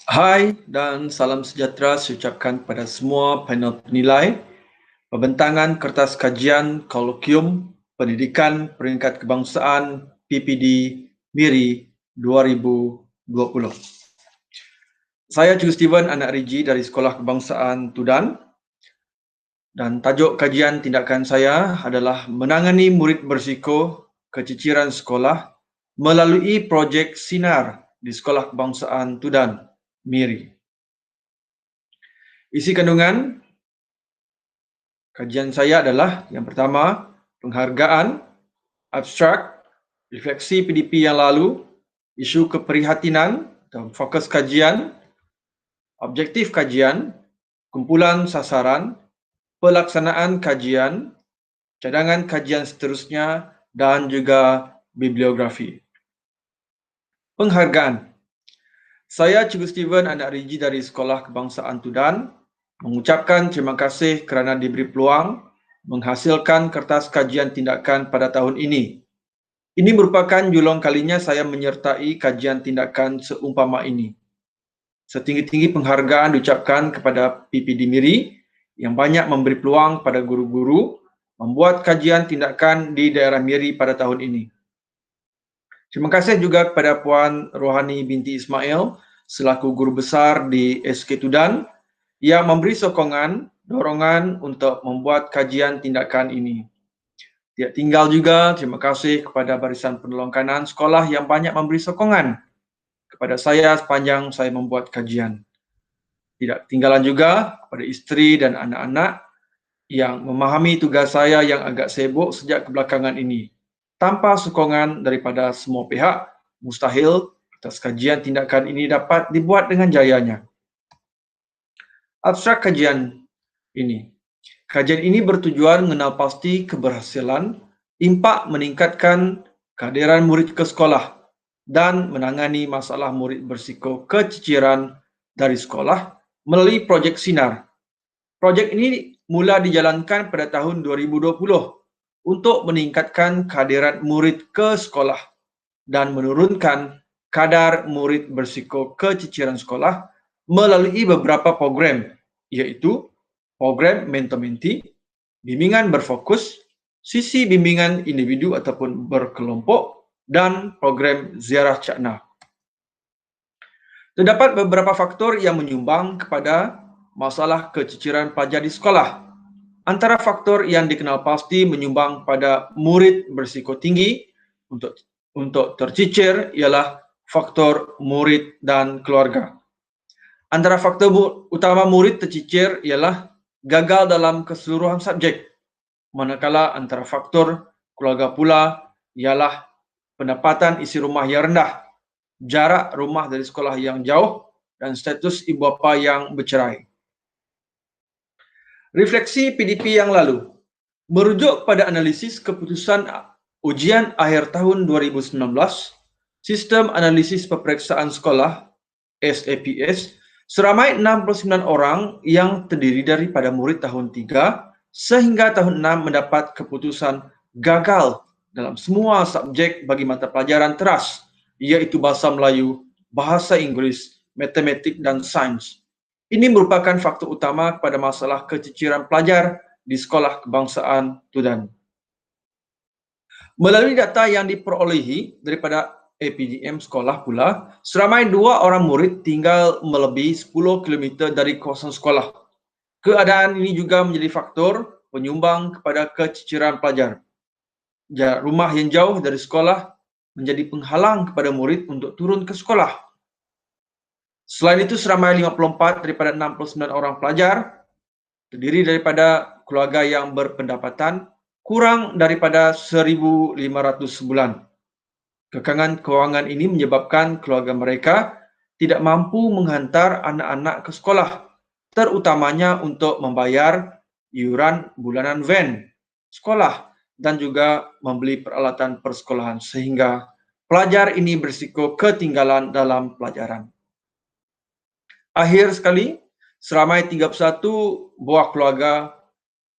Hai dan salam sejahtera saya ucapkan pada semua panel penilai pembentangan kertas kajian kolokium pendidikan peringkat kebangsaan PPD MIRI 2020. Saya Cikgu Steven, anak Riji dari Sekolah Kebangsaan Tudan, dan tajuk kajian tindakan saya adalah menangani murid berisiko keciciran sekolah melalui projek Sinar di Sekolah Kebangsaan Tudan MIRI. Isi kandungan kajian saya adalah yang pertama, penghargaan, abstrak, refleksi PDP yang lalu, isu keprihatinan dan fokus kajian, objektif kajian, kumpulan sasaran, pelaksanaan kajian, cadangan kajian seterusnya, dan juga bibliografi. Penghargaan. Saya Cikgu Steven, anak Riji dari Sekolah Kebangsaan Tudan, mengucapkan terima kasih kerana diberi peluang menghasilkan kertas kajian tindakan pada tahun ini. Ini merupakan julung kalinya saya menyertai kajian tindakan seumpama ini. Setinggi-tinggi penghargaan diucapkan kepada PPD MIRI yang banyak memberi peluang pada guru-guru membuat kajian tindakan di daerah MIRI pada tahun ini. Terima kasih juga kepada Puan Rohani binti Ismail selaku guru besar di SK Tudan yang memberi dorongan untuk membuat kajian tindakan ini. Tidak tinggal juga terima kasih kepada Barisan Penolong Kanan sekolah yang banyak memberi sokongan kepada saya sepanjang saya membuat kajian. Tidak tinggalan juga kepada isteri dan anak-anak yang memahami tugas saya yang agak sibuk sejak kebelakangan ini. Tanpa sokongan daripada semua pihak, mustahil atas kajian tindakan ini dapat dibuat dengan jayanya. Abstrak kajian ini. Kajian ini bertujuan mengenal pasti keberhasilan, impak meningkatkan kehadiran murid ke sekolah dan menangani masalah murid berisiko keciciran dari sekolah melalui projek Sinar. Projek ini mula dijalankan pada tahun 2020 untuk meningkatkan kehadiran murid ke sekolah dan menurunkan kadar murid berisiko keciciran sekolah melalui beberapa program, iaitu program mentor-mentee, bimbingan berfokus, sisi bimbingan individu ataupun berkelompok, dan program ziarah cakna. Terdapat beberapa faktor yang menyumbang kepada masalah keciciran pelajar di sekolah. Antara faktor yang dikenal pasti menyumbang pada murid berisiko tinggi untuk tercicir ialah faktor murid dan keluarga. Antara faktor utama murid tercicir ialah gagal dalam keseluruhan subjek, manakala antara faktor keluarga pula ialah pendapatan isi rumah yang rendah, jarak rumah dari sekolah yang jauh, dan status ibu bapa yang bercerai. Refleksi PDP yang lalu. Merujuk pada analisis keputusan ujian akhir tahun 2019, Sistem Analisis Peperiksaan Sekolah SAPS, seramai 69 orang yang terdiri daripada murid tahun 3 sehingga tahun 6 mendapat keputusan gagal dalam semua subjek bagi mata pelajaran teras, iaitu Bahasa Melayu, Bahasa Inggeris, Matematik dan Sains. Ini merupakan faktor utama kepada masalah keciciran pelajar di Sekolah Kebangsaan Tudan. Melalui data yang diperolehi daripada APDM sekolah pula, seramai 2 orang murid tinggal melebihi 10 km dari kawasan sekolah. Keadaan ini juga menjadi faktor penyumbang kepada keciciran pelajar. Jarak rumah yang jauh dari sekolah menjadi penghalang kepada murid untuk turun ke sekolah. Selain itu, seramai 54 daripada 69 orang pelajar terdiri daripada keluarga yang berpendapatan kurang daripada 1,500 sebulan. Kekangan kewangan ini menyebabkan keluarga mereka tidak mampu menghantar anak-anak ke sekolah, terutamanya untuk membayar iuran bulanan van sekolah dan juga membeli peralatan persekolahan, sehingga pelajar ini berisiko ketinggalan dalam pelajaran. Akhir sekali, seramai 31 buah keluarga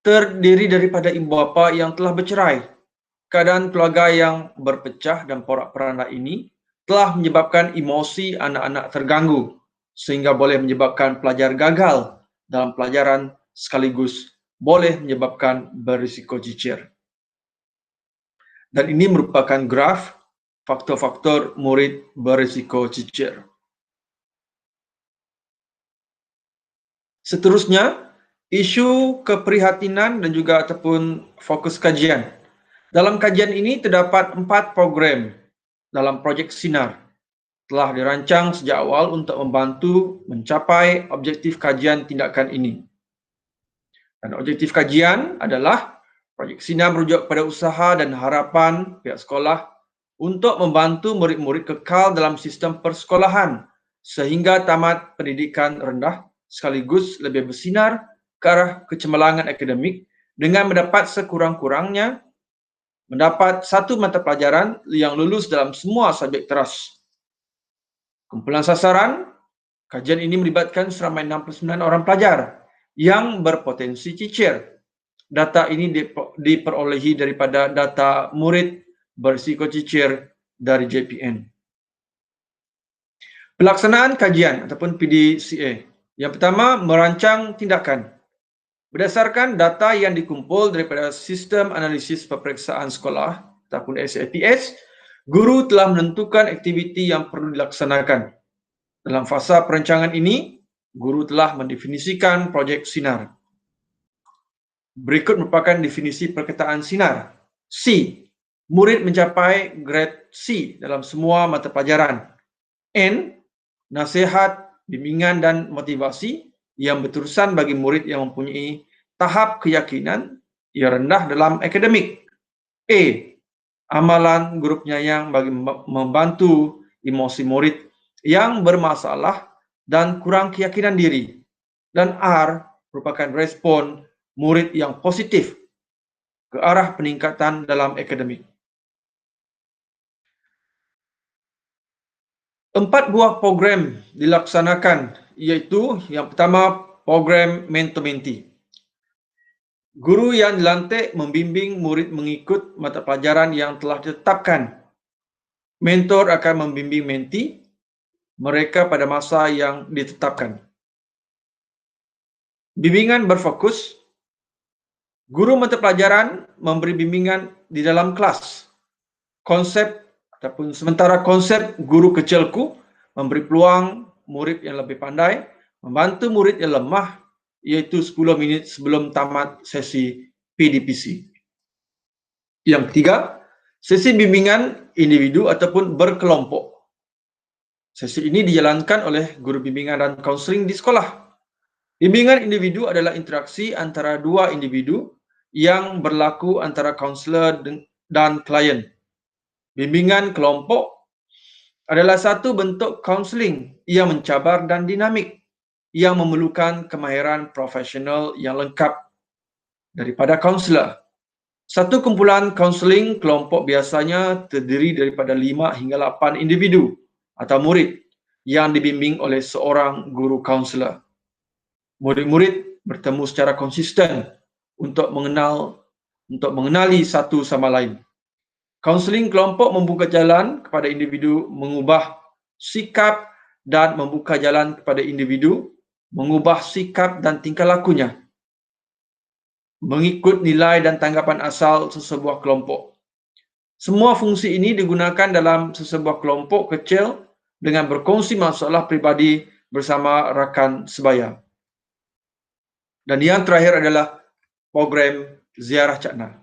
terdiri daripada ibu bapa yang telah bercerai. Keadaan keluarga yang berpecah dan porak-poranda ini telah menyebabkan emosi anak-anak terganggu, sehingga boleh menyebabkan pelajar gagal dalam pelajaran sekaligus boleh menyebabkan berisiko cicir. Dan ini merupakan graf faktor-faktor murid berisiko cicir. Seterusnya, isu keprihatinan dan juga ataupun fokus kajian. Dalam kajian ini terdapat 4 program dalam projek Sinar telah dirancang sejak awal untuk membantu mencapai objektif kajian tindakan ini. Dan objektif kajian adalah projek Sinar merujuk pada usaha dan harapan pihak sekolah untuk membantu murid-murid kekal dalam sistem persekolahan sehingga tamat pendidikan rendah sekaligus lebih bersinar ke arah kecemerlangan akademik dengan mendapat sekurang-kurangnya mendapat satu mata pelajaran yang lulus dalam semua subjek teras. Kumpulan sasaran, kajian ini melibatkan seramai 69 orang pelajar yang berpotensi cicir. Data ini diperolehi daripada data murid berisiko cicir dari JPN. Pelaksanaan kajian ataupun PDCA. Yang pertama, merancang tindakan. Berdasarkan data yang dikumpul daripada Sistem Analisis Peperiksaan Sekolah ataupun SAPS, guru telah menentukan aktiviti yang perlu dilaksanakan. Dalam fasa perancangan ini, guru telah mendefinisikan projek Sinar. Berikut merupakan definisi perkataan Sinar. C. Murid mencapai grade C dalam semua mata pelajaran. N. Nasihat, bimbingan dan motivasi yang berterusan bagi murid yang mempunyai tahap keyakinan yang rendah dalam akademik. A. Amalan guru penyayang bagi membantu emosi murid yang bermasalah dan kurang keyakinan diri. Dan R merupakan respon murid yang positif ke arah peningkatan dalam akademik. 4 buah program dilaksanakan, iaitu yang pertama program mentor-mentee. Guru yang dilantik membimbing murid mengikut mata pelajaran yang telah ditetapkan. Mentor akan membimbing mentee mereka pada masa yang ditetapkan. Bimbingan berfokus. Guru mata pelajaran memberi bimbingan di dalam kelas. Konsep ataupun sementara konsep guru kecilku memberi peluang murid yang lebih pandai membantu murid yang lemah, iaitu 10 minit sebelum tamat sesi PDPC. Yang ketiga, sesi bimbingan individu ataupun berkelompok. Sesi ini dijalankan oleh guru bimbingan dan kaunseling di sekolah. Bimbingan individu adalah interaksi antara dua individu yang berlaku antara kaunselor dan klien. Bimbingan kelompok adalah satu bentuk kaunseling yang mencabar dan dinamik yang memerlukan kemahiran profesional yang lengkap daripada kaunselor. Satu kumpulan kaunseling kelompok biasanya terdiri daripada 5 hingga 8 individu atau murid yang dibimbing oleh seorang guru kaunselor. Murid-murid bertemu secara konsisten untuk mengenali satu sama lain. Kaunseling kelompok membuka jalan kepada individu mengubah sikap dan membuka jalan kepada individu mengubah sikap dan tingkah lakunya mengikut nilai dan tanggapan asal sesebuah kelompok. Semua fungsi ini digunakan dalam sesebuah kelompok kecil dengan berkongsi masalah pribadi bersama rakan sebaya. Dan yang terakhir adalah program Ziarah Cakna.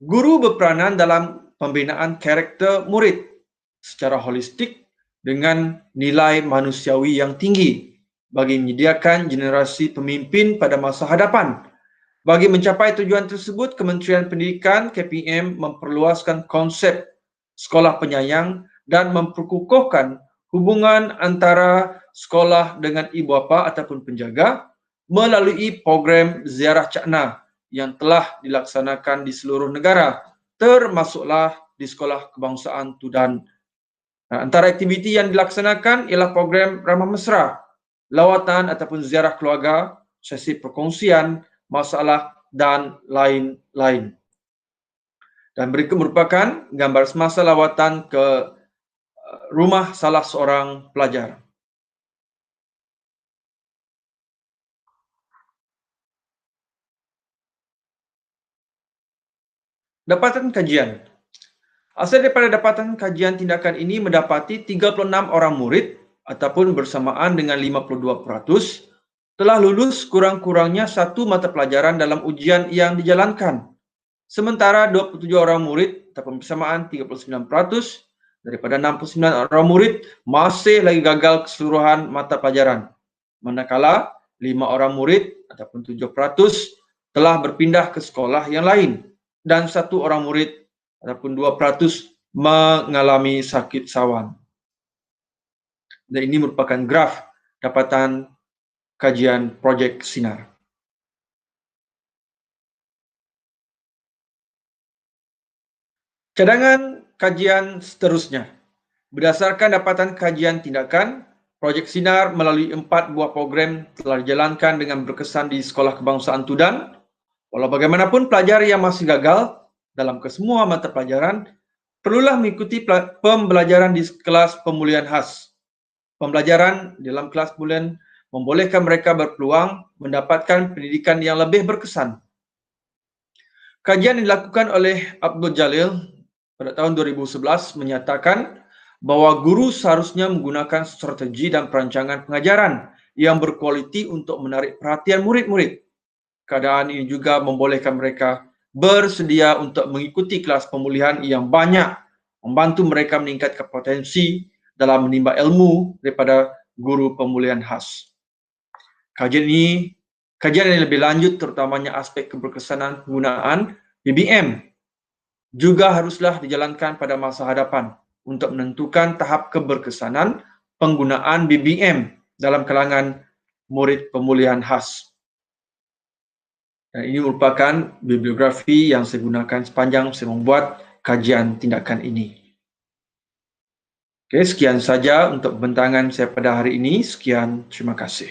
Guru berperanan dalam pembinaan karakter murid secara holistik dengan nilai manusiawi yang tinggi bagi menyediakan generasi pemimpin pada masa hadapan. Bagi mencapai tujuan tersebut, Kementerian Pendidikan KPM memperluaskan konsep sekolah penyayang dan memperkukuhkan hubungan antara sekolah dengan ibu bapa ataupun penjaga melalui program Ziarah Cakna yang telah dilaksanakan di seluruh negara, termasuklah di Sekolah Kebangsaan Tudan. Antara aktiviti yang dilaksanakan ialah program Ramah Mesra, lawatan ataupun ziarah keluarga, sesi perkongsian, masalah dan lain-lain. Dan berikut merupakan gambar semasa lawatan ke rumah salah seorang pelajar. Dapatan kajian. Hasil daripada dapatan kajian tindakan ini mendapati 36 orang murid ataupun bersamaan dengan 52% telah lulus kurang-kurangnya satu mata pelajaran dalam ujian yang dijalankan. Sementara 27 orang murid ataupun bersamaan 39% daripada 69 orang murid masih lagi gagal keseluruhan mata pelajaran. Manakala 5 orang murid ataupun 7% telah berpindah ke sekolah yang lain dan 1 orang murid ataupun 2% mengalami sakit sawan. Dan ini merupakan graf dapatan kajian projek Sinar. Cadangan kajian seterusnya. Berdasarkan dapatan kajian tindakan, projek Sinar melalui 4 buah program telah dijalankan dengan berkesan di Sekolah Kebangsaan Tudan. Walau bagaimanapun, pelajar yang masih gagal dalam kesemua mata pelajaran perlulah mengikuti pembelajaran di kelas pemulihan khas. Pembelajaran dalam kelas pemulihan membolehkan mereka berpeluang mendapatkan pendidikan yang lebih berkesan. Kajian yang dilakukan oleh Abdul Jalil pada tahun 2011 menyatakan bahawa guru seharusnya menggunakan strategi dan perancangan pengajaran yang berkualiti untuk menarik perhatian murid-murid. Keadaan ini juga membolehkan mereka bersedia untuk mengikuti kelas pemulihan yang banyak, membantu mereka meningkatkan potensi dalam menimba ilmu daripada guru pemulihan khas. Kajian yang lebih lanjut terutamanya aspek keberkesanan penggunaan BBM juga haruslah dijalankan pada masa hadapan untuk menentukan tahap keberkesanan penggunaan BBM dalam kalangan murid pemulihan khas. Dan ini merupakan bibliografi yang saya gunakan sepanjang saya membuat kajian tindakan ini. Okey, sekian saja untuk pembentangan saya pada hari ini. Sekian, terima kasih.